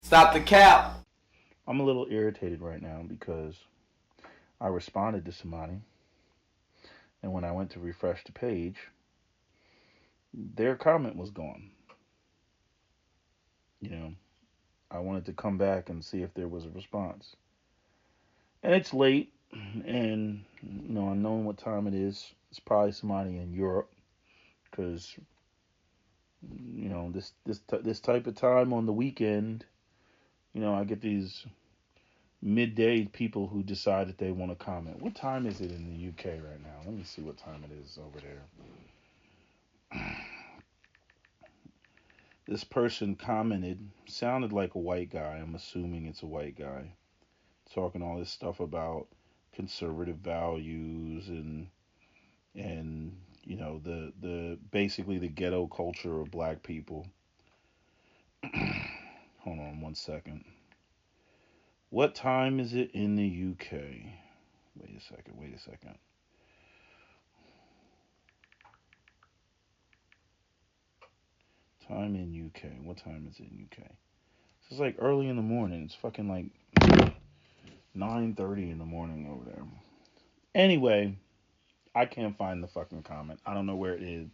Stop the cap. I'm a little irritated right now because I responded to somebody, and when I went to refresh the page, their comment was gone. You know, I wanted to come back and see if there was a response. And it's late, and unknowing what time it is, it's probably somebody in Europe because this type of time on the weekend, I get these midday people who decide that they want to comment. What time is it in the UK right now? Let me see what time it is over there. This person commented, sounded like a white guy. I'm assuming it's a white guy, talking all this stuff about conservative values and the basically the ghetto culture of black people. Hold on one second. What time is it in the UK? Wait a second. Wait a second. Time in UK. What time is it in UK? This is like early in the morning. It's fucking like 9:30 in the morning over there. Anyway, I can't find the fucking comment. I don't know where it is.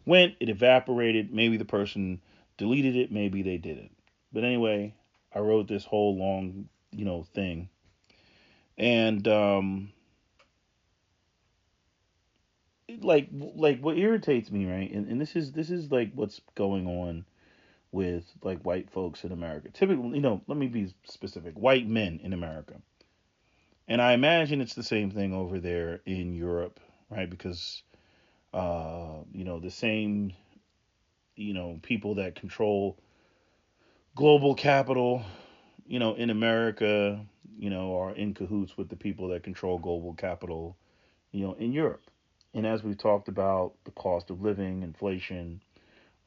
Went, it evaporated. Maybe the person deleted it. Maybe they didn't. But anyway, I wrote this whole long, thing. And like what irritates me, right? And this is like what's going on with like white folks in America. Typically, let me be specific. White men in America. And I imagine it's the same thing over there in Europe, right? Because the same, people that control global capital, in America, are in cahoots with the people that control global capital, in Europe. And as we've talked about, the cost of living, inflation,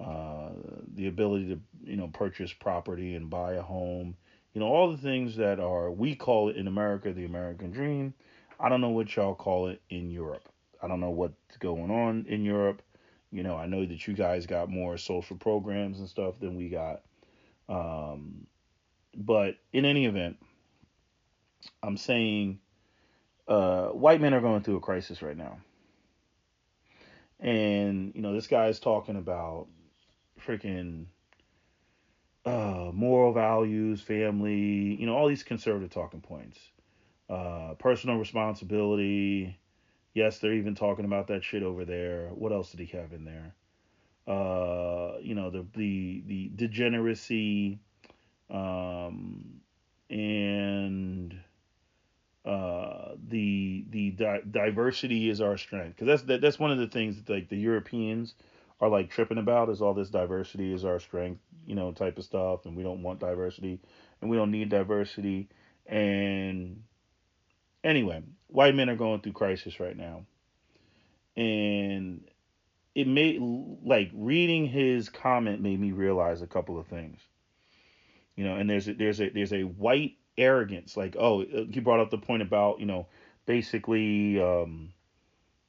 uh, the ability to, purchase property and buy a home, all the things that are, we call it in America, the American dream. I don't know what y'all call it in Europe. I don't know what's going on in Europe. I know that you guys got more social programs and stuff than we got. Um, but in any event, I'm saying white men are going through a crisis right now. And, this guy is talking about freaking moral values, family, all these conservative talking points. Personal responsibility. Yes, they're even talking about that shit over there. What else did he have in there? The degeneracy, and the diversity is our strength, because that's one of the things that like the Europeans are like tripping about, is all this diversity is our strength, type of stuff, and we don't want diversity and we don't need diversity. And anyway, white men are going through crisis right now, and it made, like, reading his comment made me realize a couple of things. And there's a white arrogance, like, oh, he brought up the point about, basically,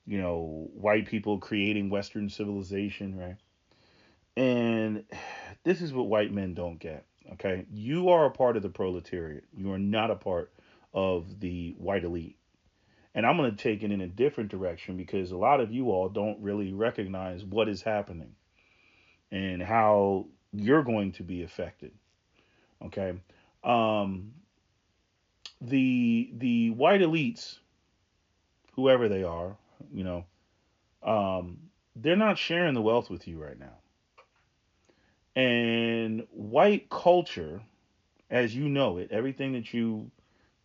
white people creating Western civilization, right? And this is what white men don't get. Okay, you are a part of the proletariat. You are not a part of the white elite. And I'm going to take it in a different direction, because a lot of you all don't really recognize what is happening and how you're going to be affected. Okay, um, the white elites, whoever they are, you know, um, they're not sharing the wealth with you right now. And white culture, as you know it, everything that you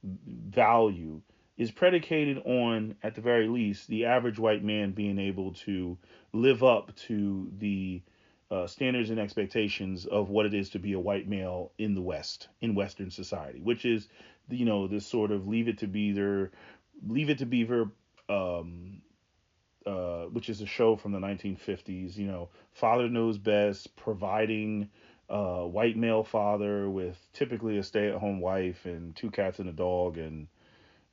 value is predicated on, at the very least, the average white man being able to live up to the standards and expectations of what it is to be a white male in the West, in Western society, which is, this sort of leave it to beaver, um, which is a show from the 1950s. Father knows best, providing white male father with typically a stay-at-home wife and two cats and a dog, and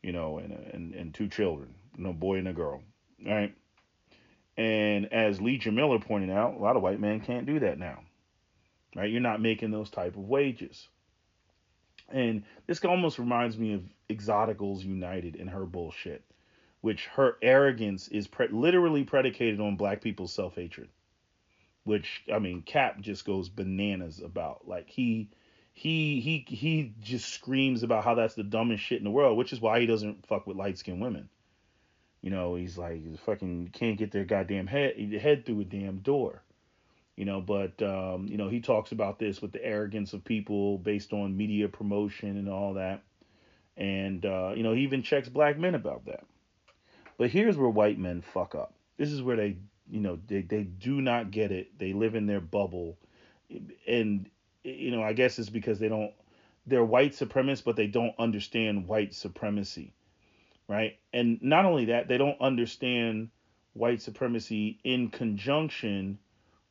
and two children, boy and a girl, right? And as Lee Miller pointed out, a lot of white men can't do that now, right? You're not making those type of wages. And this almost reminds me of Exoticals United and her bullshit, which her arrogance is literally predicated on black people's self hatred. Which I mean, Cap just goes bananas about. Like he just screams about how that's the dumbest shit in the world, which is why he doesn't fuck with light skinned women. You know, he's like fucking can't get their goddamn head through a damn door. You know, but you know, he talks about this with the arrogance of people based on media promotion and all that. And you know, he even checks black men about that. But here's where white men fuck up. This is where they, you know, they do not get it. They live in their bubble, and you know, I guess it's because they're white supremacists, but they don't understand white supremacy, right? And not only that, they don't understand white supremacy in conjunction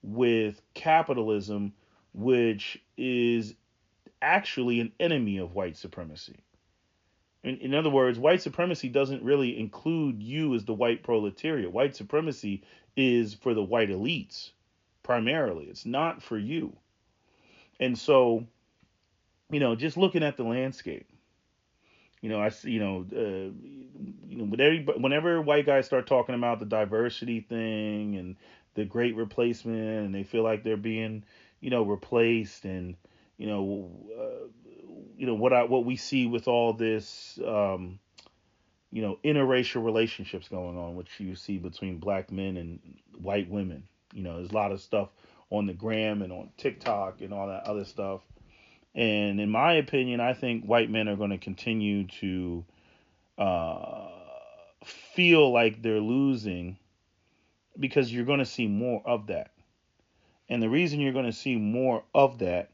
with capitalism, which is actually an enemy of white supremacy. In other words, white supremacy doesn't really include you as the white proletariat. White supremacy is for the white elites primarily. It's not for you. And so, you know, just looking at the landscape, you know, I see, you know, whenever white guys start talking about the diversity thing and the great replacement, and they feel like they're being, you know, replaced, and you know, what we see with all this, you know, interracial relationships going on, which you see between black men and white women. You know, there's a lot of stuff on the gram and on TikTok and all that other stuff. And in my opinion, I think white men are going to continue to uh, feel like they're losing because you're going to see more of that. And the reason you're going to see more of that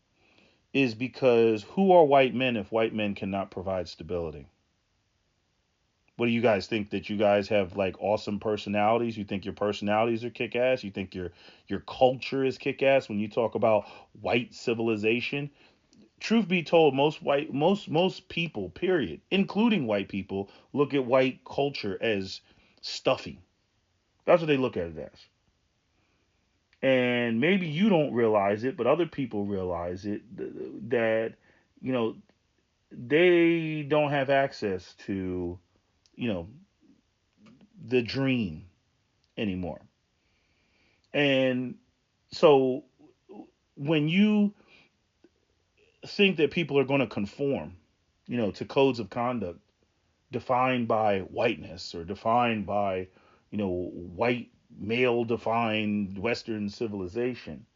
is because who are white men if white men cannot provide stability? What do you guys think? That you guys have like awesome personalities? You think your personalities are kick ass? You think your culture is kick ass when you talk about white civilization? Truth be told, most people, period, including white people, look at white culture as stuffy. That's what they look at it as. And maybe you don't realize it, but other people realize it, that you know they don't have access to, you know, the dream anymore. And so when you think that people are going to conform, you know, to codes of conduct defined by whiteness or defined by, you know, white male defined Western civilization,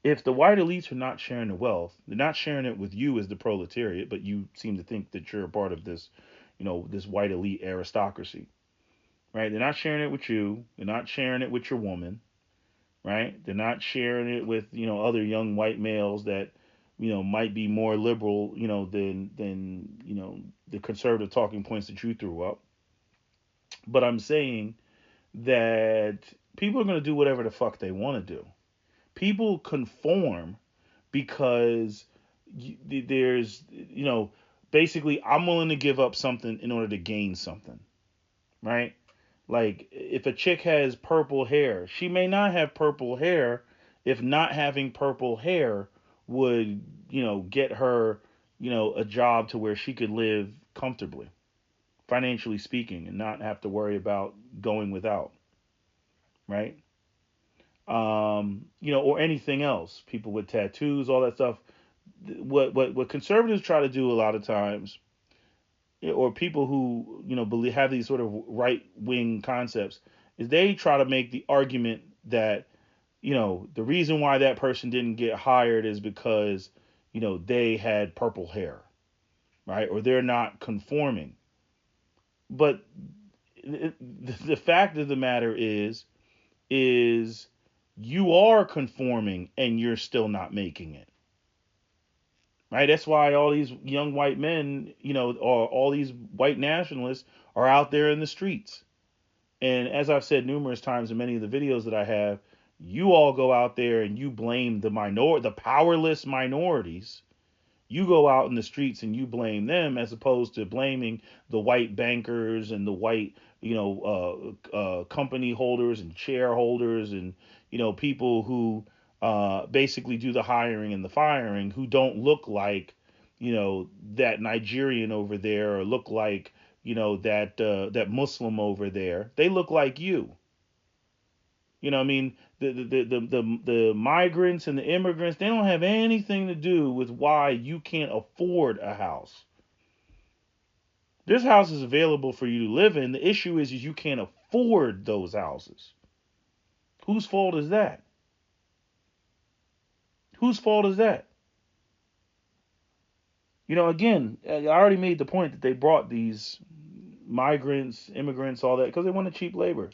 if the white elites are not sharing the wealth, they're not sharing it with you as the proletariat, but you seem to think that you're a part of this, you know, this white elite aristocracy, right? They're not sharing it with you. They're not sharing it with your woman, right? They're not sharing it with, you know, other young white males that, you know, might be more liberal, you know, than you know the conservative talking points that you threw up. But I'm saying that people are going to do whatever the fuck they want to do. People conform because there's, you know, basically I'm willing to give up something in order to gain something, right? Like if a chick has purple hair, she may not have purple hair if not having purple hair would, you know, get her, you know, a job to where she could live comfortably, financially speaking, and not have to worry about going without, right? You know, or anything else. People with tattoos, all that stuff. What conservatives try to do a lot of times, or people who, you know, believe, have these sort of right wing concepts, is they try to make the argument that, you know, the reason why that person didn't get hired is because, you know, they had purple hair, right? Or they're not conforming. But the fact of the matter is you are conforming and you're still not making it. Right? That's why all these young white men, you know, or all these white nationalists are out there in the streets. And as I've said numerous times in many of the videos that I have, you all go out there and you blame the powerless minorities. You go out in the streets and you blame them as opposed to blaming the white bankers and the white, you know, company holders and shareholders and, you know, people who basically do the hiring and the firing, who don't look like, that Nigerian over there, or look like, that Muslim over there. They look like you. I mean, the migrants and the immigrants, they don't have anything to do with why you can't afford a house. This house is available for you to live in. The issue is you can't afford those houses. Whose fault is that? Whose fault is that? Again, I already made the point that they brought these migrants, immigrants, all that, because they wanted cheap labor.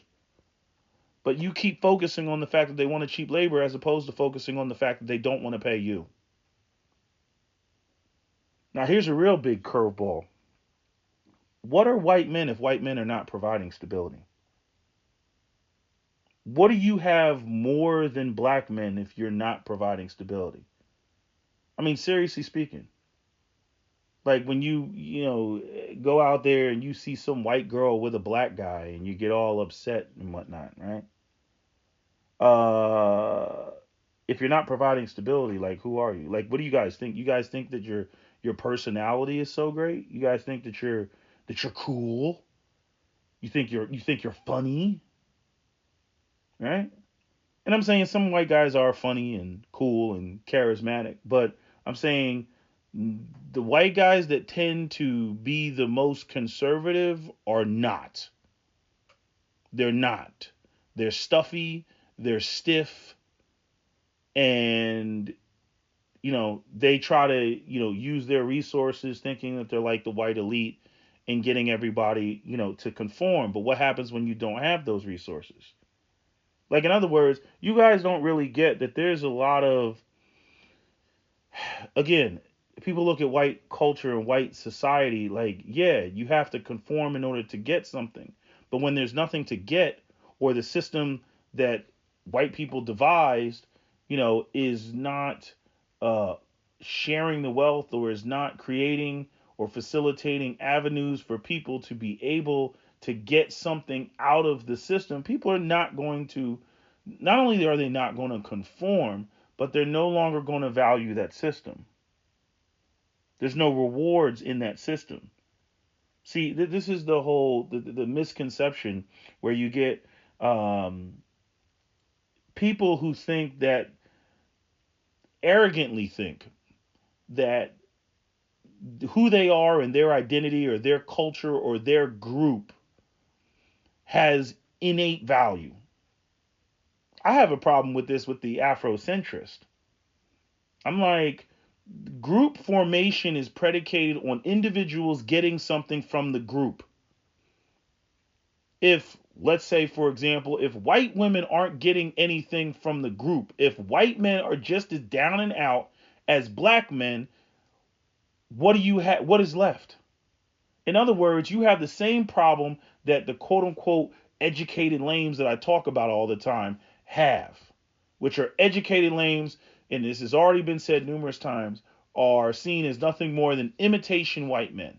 But you keep focusing on the fact that they wanted cheap labor as opposed to focusing on the fact that they don't want to pay you. Now, here's a real big curveball. What are white men if white men are not providing stability? What do you have more than black men if you're not providing stability? I mean, seriously speaking. Like when you go out there and you see some white girl with a black guy and you get all upset and whatnot, right? If you're not providing stability, like who are you? Like what do you guys think? You guys think that your personality is so great? You guys think that you're cool? You think you're funny, right? And I'm saying some white guys are funny and cool and charismatic, but I'm saying the white guys that tend to be the most conservative are not. They're not. They're stuffy, they're stiff, and they try to, use their resources thinking that they're like the white elite and getting everybody, to conform. But what happens when you don't have those resources? Like, in other words, you guys don't really get that there's a lot of, again, people look at white culture and white society like, yeah, you have to conform in order to get something. But when there's nothing to get, or the system that white people devised, is not sharing the wealth, or is not creating or facilitating avenues for people to be able to get something out of the system, people are not going to, not only are they not going to conform, but they're no longer going to value that system. There's no rewards in that system. See, this is the whole the misconception where you get people who think that, arrogantly think that who they are and their identity or their culture or their group has innate value. I have a problem with this with the Afrocentrist. I'm like, group formation is predicated on individuals getting something from the group. If, let's say, for example, if white women aren't getting anything from the group, if white men are just as down and out as black men, what do you have? What is left? In other words, you have the same problem that the quote unquote educated lames that I talk about all the time have, which are educated lames, and this has already been said numerous times, are seen as nothing more than imitation white men.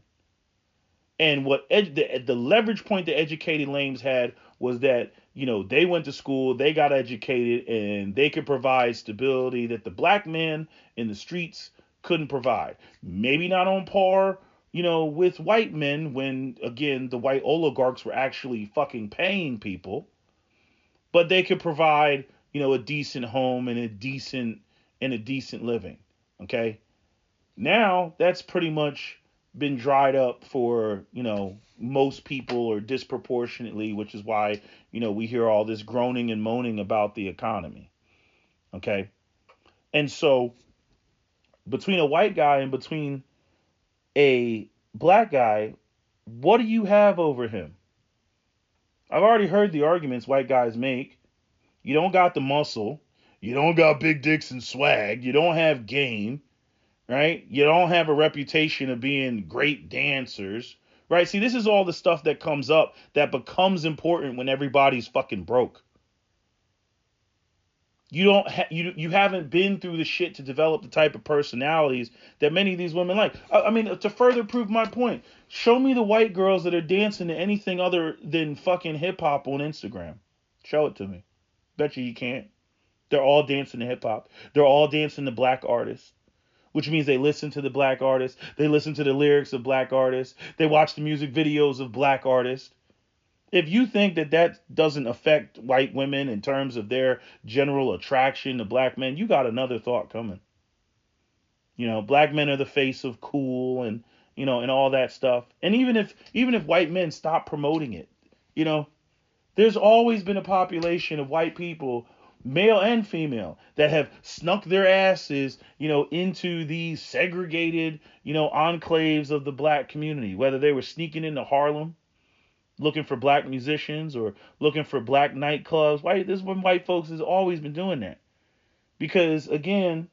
And what the leverage point the educated lames had was that, they went to school, they got educated, and they could provide stability that the black men in the streets couldn't provide. Maybe not on par, with white men when, again, the white oligarchs were actually fucking paying people, but they could provide, a decent home and a decent living. Okay. Now that's pretty much been dried up for, most people, or disproportionately, which is why, we hear all this groaning and moaning about the economy. Okay. And so between a white guy and between a black guy, what do you have over him? I've already heard the arguments white guys make. You don't got the muscle. You don't got big dicks and swag. You don't have game, right? You don't have a reputation of being great dancers, right? See, this is all the stuff that comes up that becomes important when everybody's fucking broke. You haven't been through the shit to develop the type of personalities that many of these women like. I mean, to further prove my point, show me the white girls that are dancing to anything other than fucking hip hop on Instagram. Show it to me. Bet you can't. They're all dancing to hip hop. They're all dancing to black artists. which means they listen to the black artists. They listen to the lyrics of black artists. They watch the music videos of black artists. If you think that that doesn't affect white women in terms of their general attraction to black men, you got another thought coming. Black men are the face of cool and and all that stuff. And even if white men stop promoting it, you know, there's always been a population of white people, male and female, that have snuck their asses, into these segregated, enclaves of the black community, whether they were sneaking into Harlem looking for black musicians or looking for black nightclubs. This is when white folks has always been doing that. Because again,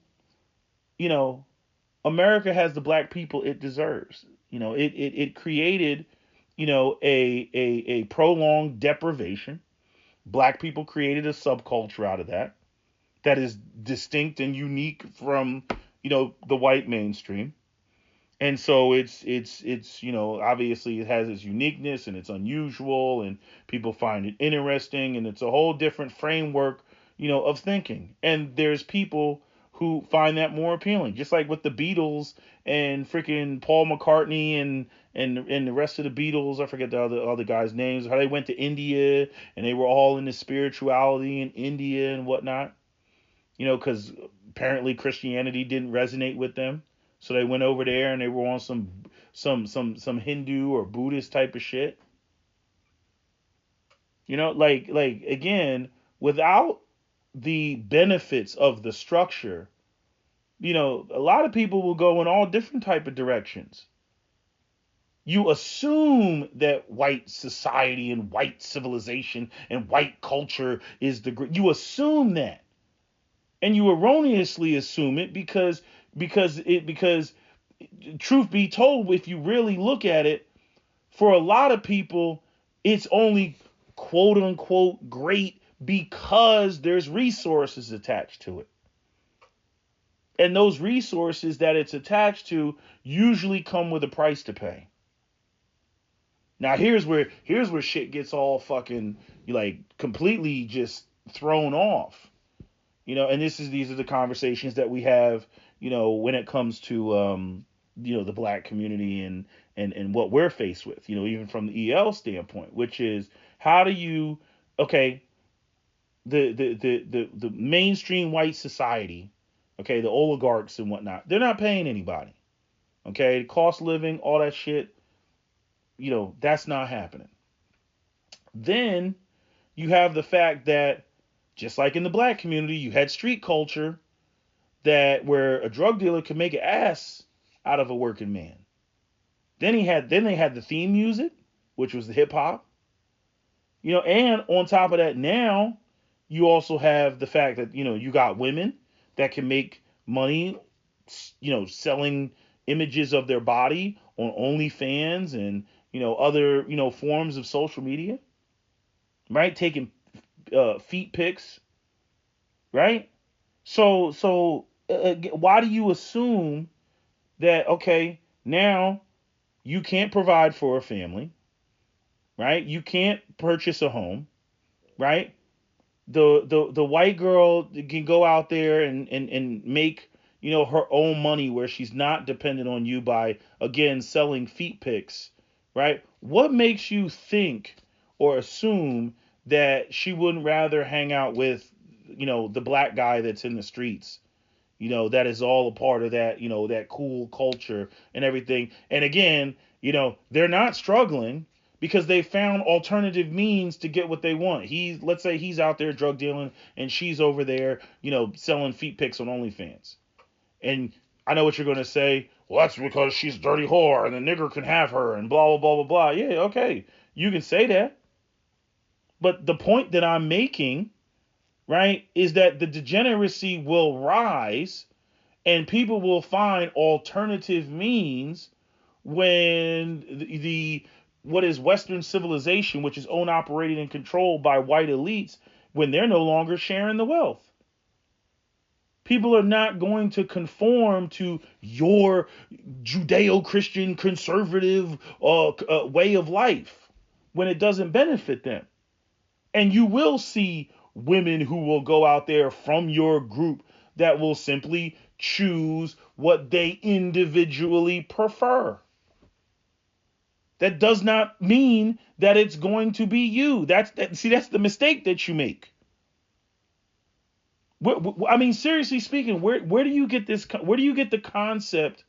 you know, America has the black people it deserves. It created, a prolonged deprivation. Black people created a subculture out of that is distinct and unique from, the white mainstream. And so it's obviously it has its uniqueness and it's unusual and people find it interesting and it's a whole different framework, of thinking. And there's people who find that more appealing, just like with the Beatles and freaking Paul McCartney and the rest of the Beatles. I forget the other guys' names. How they went to India and they were all into spirituality in India and whatnot. Because apparently Christianity didn't resonate with them. So they went over there and they were on some Hindu or Buddhist type of shit. Like again, without the benefits of the structure, a lot of people will go in all different type of directions. You assume that white society and white civilization and white culture is you assume that. And you erroneously assume it because truth be told, if you really look at it, for a lot of people, it's only quote unquote great because there's resources attached to it. And those resources that it's attached to usually come with a price to pay. Now here's where shit gets all fucking like completely just thrown off. And these are the conversations that we have, when it comes to the black community and what we're faced with, even from the EL standpoint, which is how do you the mainstream white society, the oligarchs and whatnot, they're not paying anybody. The cost of living, all that shit, that's not happening. Then you have the fact that just like in the black community, you had street culture where a drug dealer could make an ass out of a working man. Then they had the theme music, which was the hip hop. And on top of that, now you also have the fact that, you got women that can make money, selling images of their body on OnlyFans and, other, forms of social media, right? Taking feet pics, right? So why do you assume that now you can't provide for a family, right? You can't purchase a home, right? The white girl can go out there and make her own money where she's not dependent on you by again selling feet pics, right? What makes you think or assume that she wouldn't rather hang out with, the black guy that's in the streets, that is all a part of that, that cool culture and everything. And again, they're not struggling because they found alternative means to get what they want. Let's say he's out there drug dealing and she's over there, selling feet pics on OnlyFans. And I know what you're going to say. Well, that's because she's a dirty whore and the nigger can have her and blah, blah, blah, blah, blah. Yeah, okay. You can say that. But the point that I'm making, right, is that the degeneracy will rise and people will find alternative means when what is Western civilization, which is owned, operated, and controlled by white elites, when they're no longer sharing the wealth. People are not going to conform to your Judeo-Christian conservative way of life when it doesn't benefit them. And you will see women who will go out there from your group that will simply choose what they individually prefer. That does not mean that it's going to be you. That's the mistake that you make. I mean, seriously speaking, where do you get this? Where do you get the concept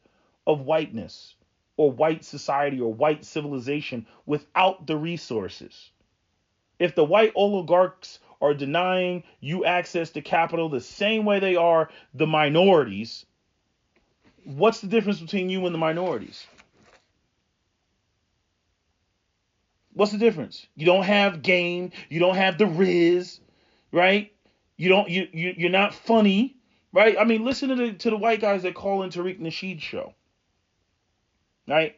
of whiteness or white society or white civilization without the resources? If the white oligarchs are denying you access to capital the same way they are the minorities, what's the difference between you and the minorities? What's the difference? You don't have game. You don't have the riz, right? You're not funny, right? I mean, listen to the white guys that call in Tariq Nasheed's show, right?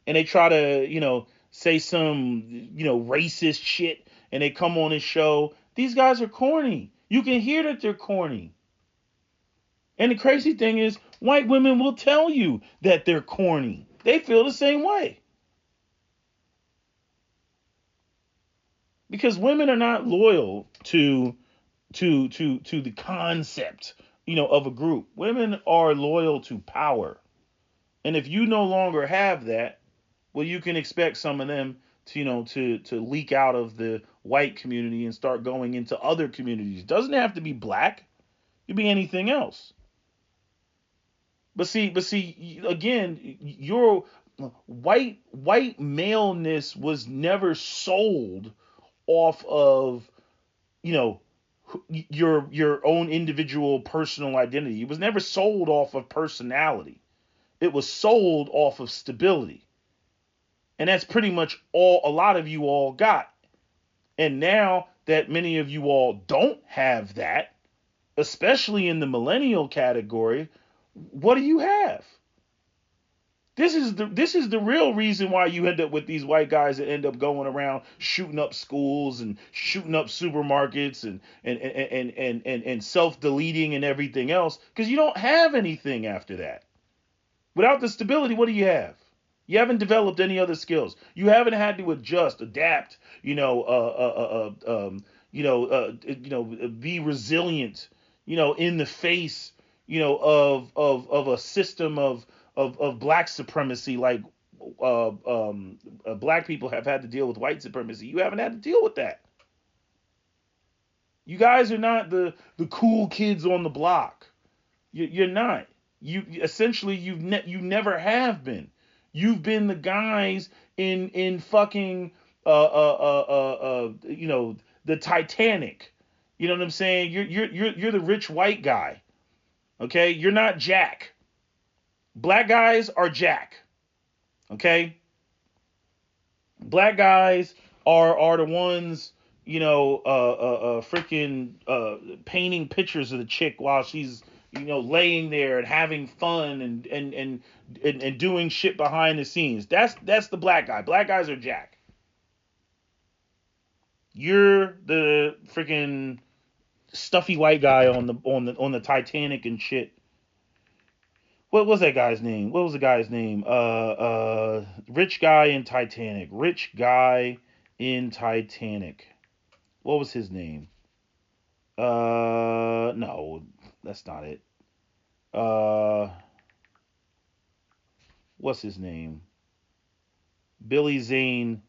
And they try to, say some, racist shit, and they come on his show. These guys are corny. You can hear that they're corny. And the crazy thing is, white women will tell you that they're corny. They feel the same way. Because women are not loyal to the concept, of a group. Women are loyal to power. And if you no longer have that, well, you can expect some of them to leak out of the white community and start going into other communities. It doesn't have to be black. It could be anything else. But see, again, your white maleness was never sold off of, your own individual personal identity. It was never sold off of personality. It was sold off of stability. And that's pretty much all a lot of you all got. And now that many of you all don't have that, especially in the millennial category, what do you have? This is the real reason why you end up with these white guys that end up going around shooting up schools and shooting up supermarkets and self-deleting and everything else, because you don't have anything after that. Without the stability, what do you have? You haven't developed any other skills. You haven't had to adjust, adapt, be resilient, in the face, of a system of black supremacy, like black people have had to deal with white supremacy. You haven't had to deal with that. You guys are not the cool kids on the block. You're not. You essentially you never have been. You've been the guys in fucking the Titanic. You know what I'm saying? You're the rich white guy. Okay? You're not Jack. Black guys are Jack. Okay? Black guys are the ones, freaking painting pictures of the chick while she's, laying there and having fun and doing shit behind the scenes. That's the black guy. Black guys are Jack. You're the freaking stuffy white guy on the Titanic and shit. What was that guy's name? What was the guy's name? Rich guy in Titanic. Rich guy in Titanic. What was his name? No, that's not it. What's his name? Billy Zane.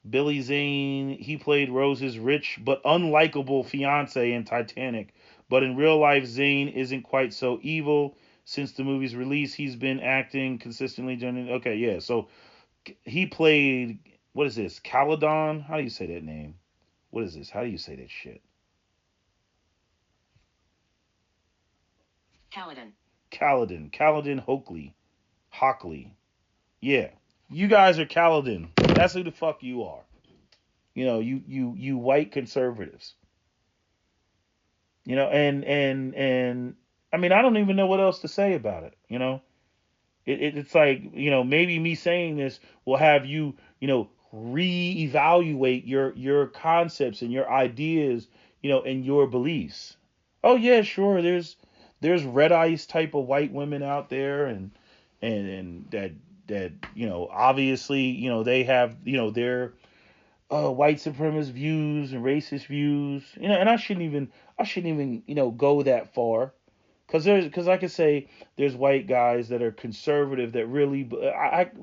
Billy Zane, he played Rose's rich but unlikable fiance in Titanic. But in real life, Zane isn't quite so evil. Since the movie's release, he's been acting consistently during... Okay, yeah, so he played... What is this? Caledon? How do you say that name? What is this? How do you say that shit? Caledon. Caledon Hockley. Yeah. You guys are Caledon. That's who the fuck you are. You white conservatives. And I mean, I don't even know what else to say about it. It's like, maybe me saying this will have you, reevaluate your concepts and your ideas, and your beliefs. Oh yeah, sure. There's red ice type of white women out there, and that obviously, they have, their white supremacist views and racist views, and I shouldn't even go that far. Because I could say there's white guys that are conservative that really,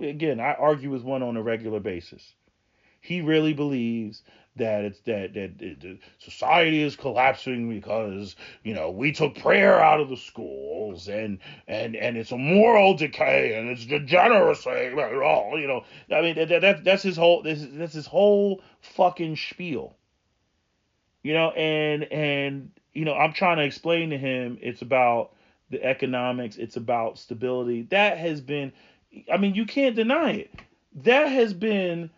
again, I argue with one on a regular basis. He really believes that society is collapsing because we took prayer out of the schools, and it's a moral decay, and it's degeneracy. I mean that's his whole that's his whole fucking spiel. And I'm trying to explain to him it's about the economics, it's about stability. That has been, I mean, you can't deny it. That has been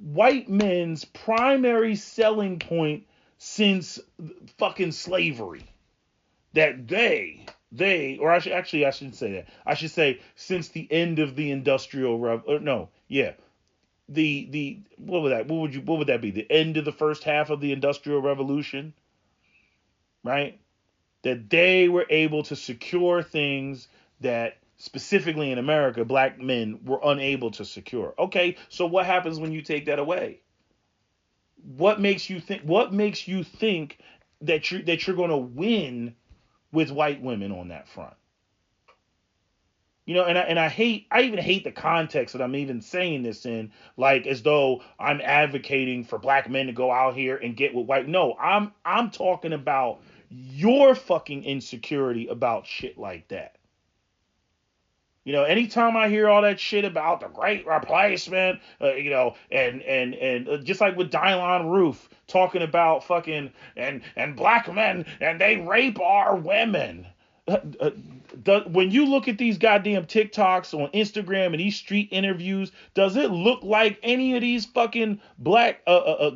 white men's primary selling point since fucking slavery. That or I shouldn't say that. I should say since the end of the industrial no, yeah. The what would that be? The end of the first half of the industrial revolution, right? That they were able to secure things that specifically in America black men were unable to secure. Okay, so what happens when you take that away? What makes you think that you're going to win with white women on that front? I even hate the context that I'm even saying this in, like as though I'm advocating for black men to go out here and get with white. No, I'm talking about your fucking insecurity about shit like that. Anytime I hear all that shit about the great replacement, and just like with Dylan Roof talking about fucking and black men and they rape our women. When you look at these goddamn TikToks on Instagram and these street interviews, does it look like any of these fucking black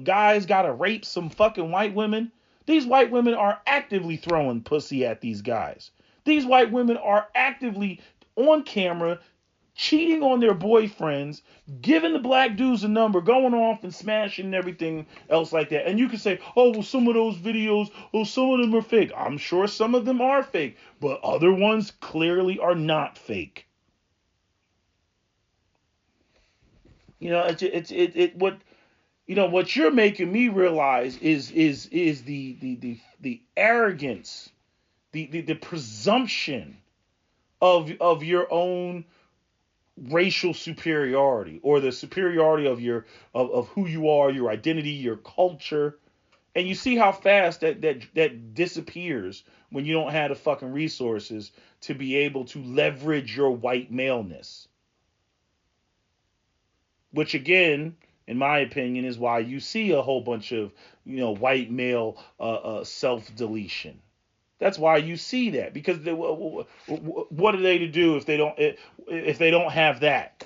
guys gotta rape some fucking white women? These white women are actively throwing pussy at these guys. These white women are actively on camera cheating on their boyfriends, giving the black dudes a number, going off and smashing and everything else like that. And you can say, oh, well, some of those videos, oh, some of them are fake. I'm sure some of them are fake, but other ones clearly are not fake. What you're making me realize is the arrogance, the presumption of your own racial superiority, or the superiority of who you are, your identity, your culture. And you see how fast that disappears when you don't have the fucking resources to be able to leverage your white maleness. Which again, in my opinion, is why you see a whole bunch of white male self deletion. That's why you see that, because what are they to do if they don't have that?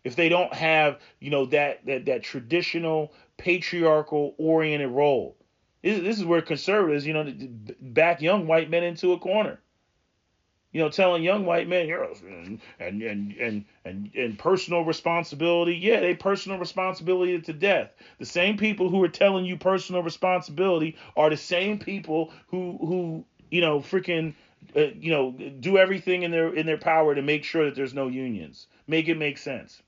If they don't have that traditional patriarchal oriented role. This is where conservatives back young white men into a corner. Telling young white men, and personal responsibility. Yeah, they personal responsibility to death. The same people who are telling you personal responsibility are the same people who freaking, do everything in their power to make sure that there's no unions. Make it make sense.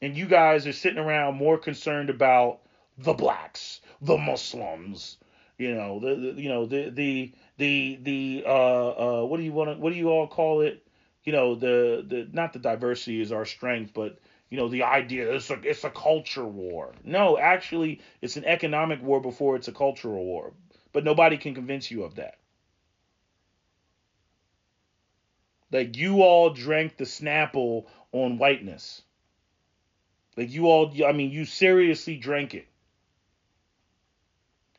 And you guys are sitting around more concerned about the blacks, the Muslims, what do you all call it? The not the diversity is our strength, but the idea it's a culture war. No, actually, it's an economic war before it's a cultural war. But nobody can convince you of that. Like, you all drank the Snapple on whiteness. Like, you seriously drank it.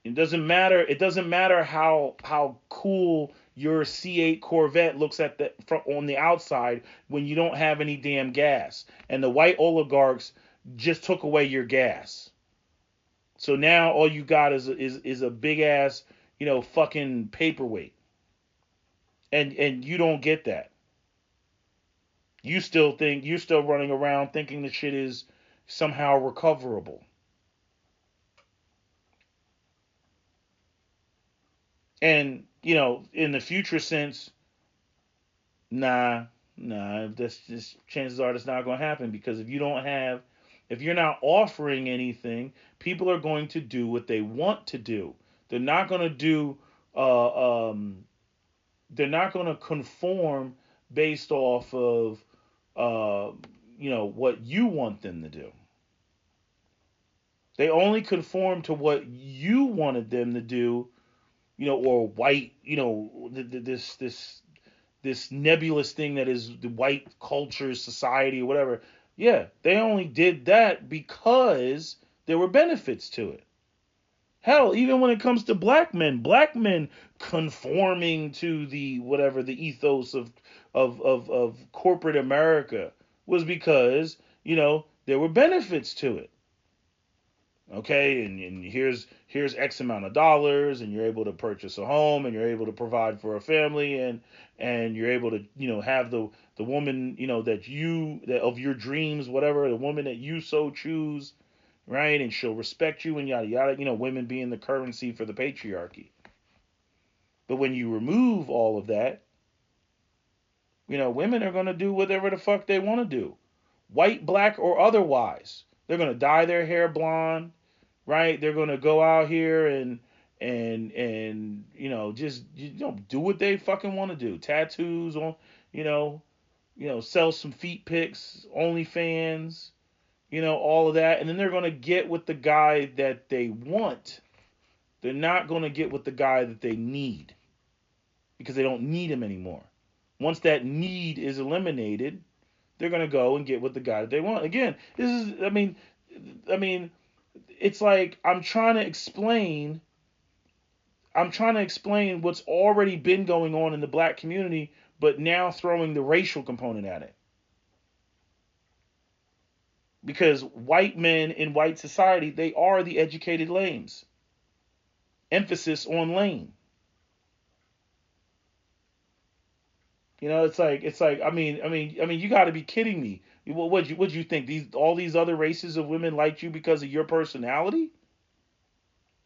It doesn't matter how cool your C8 Corvette looks on the outside when you don't have any damn gas. And the white oligarchs just took away your gas. So now all you got is a big ass, fucking paperweight. And you don't get that. You're still running around thinking the shit is somehow recoverable. And, in the future sense, nah, that's just, chances are that's not going to happen, because if you're not offering anything, people are going to do what they want to do. They're not going to do they're not going to conform based off of uh, what you want them to do. They only conform to what you wanted them to do, or white, this nebulous thing that is the white culture, society, or whatever. Yeah, they only did that because there were benefits to it. Hell, even when it comes to black men conforming to the whatever the ethos of corporate America was because there were benefits to it. Okay, and here's X amount of dollars, and you're able to purchase a home, and you're able to provide for a family, and you're able to have the woman that of your dreams, whatever, the woman that you so choose, right? And she'll respect you and yada yada. Women being the currency for the patriarchy. But when you remove all of that, women are gonna do whatever the fuck they want to do, white, black, or otherwise. They're gonna dye their hair blonde, right? They're gonna go out here and just do what they fucking want to do. Tattoos on, sell some feet pics, OnlyFans, all of that, and then they're gonna get with the guy that they want. They're not gonna get with the guy that they need because they don't need him anymore. Once that need is eliminated, they're gonna go and get with the guy that they want. Again, this is, I mean, it's like I'm trying to explain what's already been going on in the black community, but now throwing the racial component at it. Because white men in white society, they are the educated lames. Emphasis on lane. It's like you got to be kidding me. What'd you think? All these other races of women liked you because of your personality?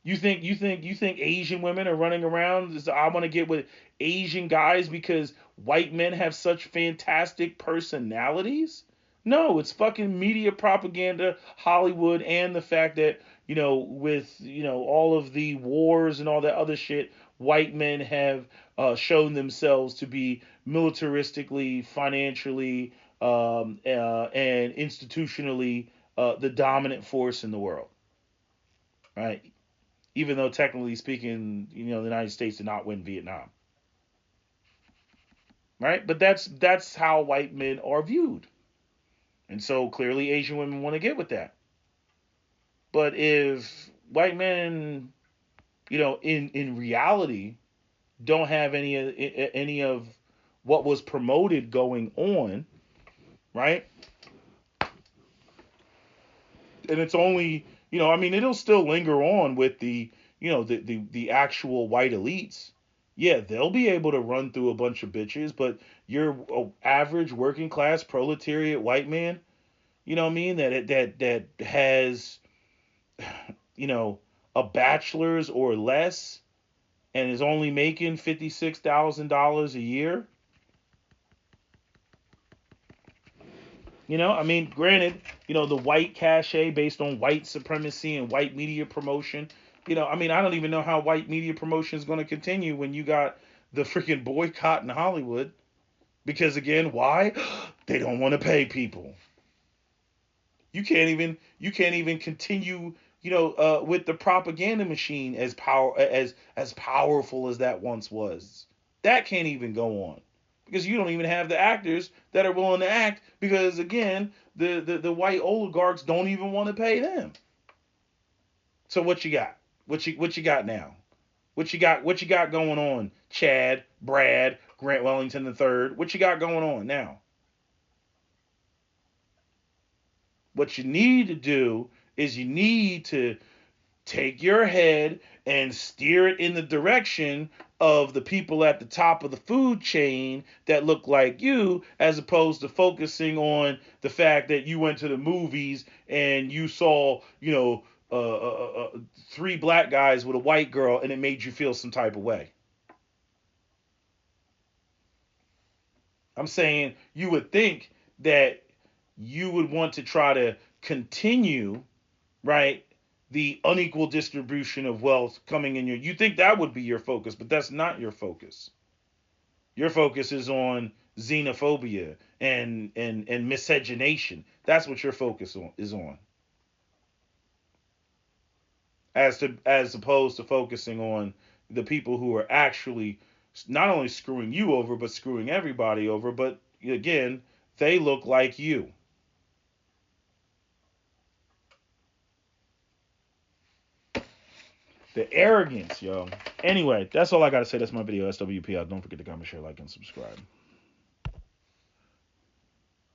You think Asian women are running around? I want to get with Asian guys because white men have such fantastic personalities? No, it's fucking media propaganda, Hollywood, and the fact that with all of the wars and all that other shit, white men have shown themselves to be militaristically, financially, and institutionally the dominant force in the world, right? Even though technically speaking, the United States did not win Vietnam, right? But that's how white men are viewed, and so clearly Asian women want to get with that. But if white men, in reality, don't have any of what was promoted going on, right? And it's only, it'll still linger on with the actual white elites. Yeah, they'll be able to run through a bunch of bitches, but your average working class proletariat white man, that has, a bachelor's or less and is only making $56,000 a year. Granted, the white cachet based on white supremacy and white media promotion. I don't even know how white media promotion is going to continue when you got the freaking boycott in Hollywood. Because again, why? They don't want to pay people. You can't even continue, with the propaganda machine as powerful as that once was. That can't even go on. Because you don't even have the actors that are willing to act because again, the white oligarchs don't even want to pay them. So what you got? What you got now? What you got going on? Chad, Brad, Grant Wellington III. What you got going on now? What you need to do is you need to take your head and steer it in the direction of the people at the top of the food chain that look like you, as opposed to focusing on the fact that you went to the movies and you saw, three black guys with a white girl and it made you feel some type of way. I'm saying you would think that you would want to try to continue, right, the unequal distribution of wealth coming in you think that would be your focus, but that's not your focus. Your focus is on xenophobia and miscegenation. That's what your focus is on, as opposed to focusing on the people who are actually not only screwing you over but screwing everybody over. But again, they look like you. The arrogance, yo. Anyway, that's all I gotta say. That's my video. SWP. Don't forget to comment, share, like, and subscribe.